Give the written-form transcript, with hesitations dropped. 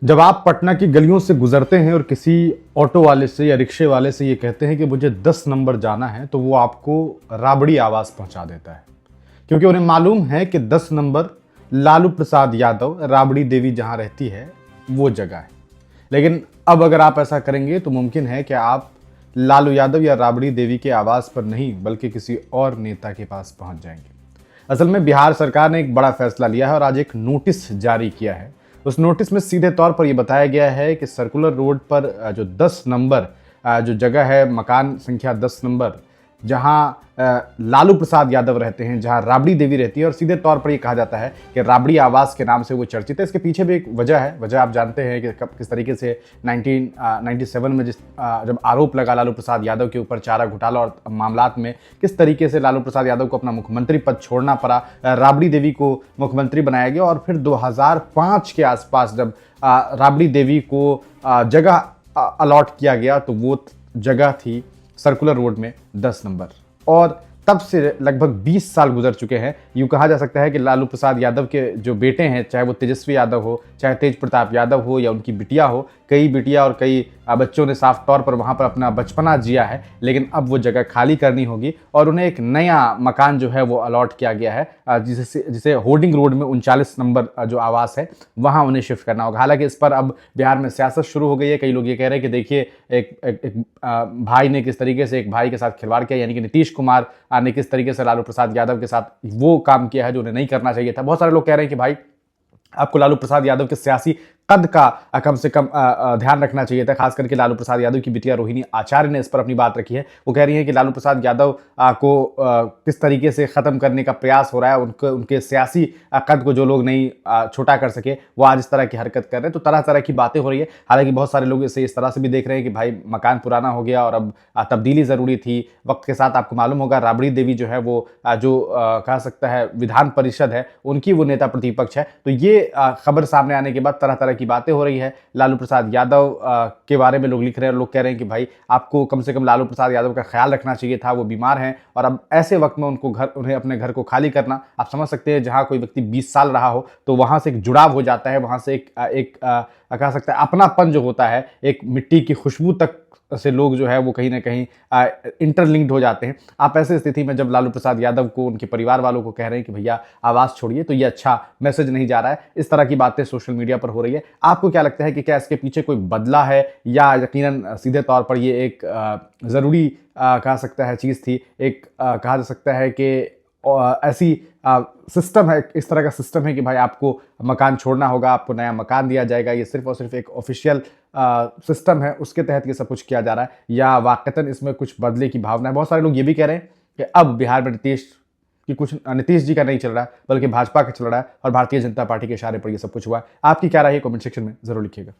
जब आप पटना की गलियों से गुजरते हैं और किसी ऑटो वाले से या रिक्शे वाले से ये कहते हैं कि मुझे 10 नंबर जाना है, तो वो आपको राबड़ी आवाज़ पहुंचा देता है, क्योंकि उन्हें मालूम है कि 10 नंबर लालू प्रसाद यादव, राबड़ी देवी जहां रहती है वो जगह है। लेकिन अब अगर आप ऐसा करेंगे तो मुमकिन है कि आप लालू यादव या राबड़ी देवी के आवाज़ पर नहीं बल्कि किसी और नेता के पास पहुंच जाएंगे। असल में बिहार सरकार ने एक बड़ा फैसला लिया है और आज एक नोटिस जारी किया है। उस नोटिस में सीधे तौर पर यह बताया गया है कि सर्कुलर रोड पर जो 10 नंबर जो जगह है, मकान संख्या 10 नंबर, जहां लालू प्रसाद यादव रहते हैं, जहां राबड़ी देवी रहती है, और सीधे तौर पर यह कहा जाता है कि राबड़ी आवास के नाम से वो चर्चित है। इसके पीछे भी एक वजह है। वजह आप जानते हैं कि किस तरीके से 1997 में जब आरोप लगा लालू प्रसाद यादव के ऊपर चारा घोटाला और मामलात में, किस तरीके से लालू प्रसाद यादव को अपना मुख्यमंत्री पद छोड़ना पड़ा, राबड़ी देवी को मुख्यमंत्री बनाया गया, और फिर 2005 के आसपास जब राबड़ी देवी को जगह अलॉट किया गया तो वो जगह थी सर्कुलर रोड में 10 नंबर। और तब से लगभग 20 साल गुजर चुके हैं। यूँ कहा जा सकता है कि लालू प्रसाद यादव के जो बेटे हैं, चाहे वो तेजस्वी यादव हो, चाहे तेज प्रताप यादव हो, या उनकी बिटिया हो, कई बिटिया और कई बच्चों ने साफ तौर पर वहाँ पर अपना बचपना जिया है। लेकिन अब वो जगह खाली करनी होगी और उन्हें एक नया मकान जो है वो अलॉट किया गया है, जिसे होर्डिंग रोड में 39 नंबर जो आवास है वहाँ उन्हें शिफ्ट करना होगा। हालांकि इस पर अब बिहार में सियासत शुरू हो गई है। कई लोग ये कह रहे हैं कि देखिए एक भाई ने किस तरीके से एक भाई के साथ खिलवाड़ किया, यानी कि नीतीश कुमार ने किस तरीके से लालू प्रसाद यादव के साथ वो काम किया है जो उन्हें नहीं करना चाहिए था। बहुत सारे लोग कह रहे हैं कि भाई आपको लालू प्रसाद यादव के सियासी कद का कम से कम ध्यान रखना चाहिए था। खास करके लालू प्रसाद यादव की बिटिया रोहिणी आचार्य ने इस पर अपनी बात रखी है। वो कह रही है कि लालू प्रसाद यादव को किस तरीके से ख़त्म करने का प्रयास हो रहा है। उनके सियासी कद को जो लोग नहीं छोटा कर सके वो आज इस तरह की हरकत कर रहे हैं। तो तरह तरह की बातें हो रही है। हालांकि बहुत सारे लोग इसे इस तरह से भी देख रहे हैं कि भाई मकान पुराना हो गया और अब तब्दीली ज़रूरी थी। वक्त के साथ आपको मालूम होगा राबड़ी देवी जो है वो जो कह सकता है विधान परिषद है, उनकी वो नेता प्रतिपक्ष है। तो ये खबर सामने आने के बाद तरह तरह की बातें हो रही है। लालू प्रसाद यादव के बारे में लोग लिख रहे हैं और लोग कह रहे हैं कि भाई आपको कम से कम लालू प्रसाद यादव का ख्याल रखना चाहिए था, वो बीमार हैं और अब ऐसे वक्त में उन्हें अपने घर को खाली करना, आप समझ सकते हैं जहां कोई व्यक्ति 20 साल रहा हो तो वहां से एक जुड़ाव हो जाता है, वहां से एक कह सकता है अपनापन जो होता है, एक मिट्टी की खुशबू तक से लोग जो है वो कहीं ना कहीं इंटरलिंक्ड हो जाते हैं। आप ऐसे स्थिति में जब लालू प्रसाद यादव को उनके परिवार वालों को कह रहे हैं कि भैया आवाज़ छोड़िए, तो ये अच्छा मैसेज नहीं जा रहा है। इस तरह की बातें सोशल मीडिया पर हो रही है। आपको क्या लगता है कि क्या इसके पीछे कोई बदला है या यकीनन सीधे तौर पर ये एक ज़रूरी कहा सकता है चीज़ थी, एक कहा जा सकता है कि ऐसी सिस्टम है, इस तरह का सिस्टम है कि भाई आपको मकान छोड़ना होगा, आपको नया मकान दिया जाएगा। ये सिर्फ और सिर्फ एक ऑफिशियल सिस्टम है, उसके तहत ये सब कुछ किया जा रहा है, या वाकईतन इसमें कुछ बदले की भावना है। बहुत सारे लोग ये भी कह रहे हैं कि अब बिहार में नीतीश जी का नहीं चल रहा है बल्कि भाजपा का चल रहा है और भारतीय जनता पार्टी के इशारे पर ये सब कुछ हुआ है। आपकी क्या राय है? कमेंट सेक्शन में जरूर लिखिएगा।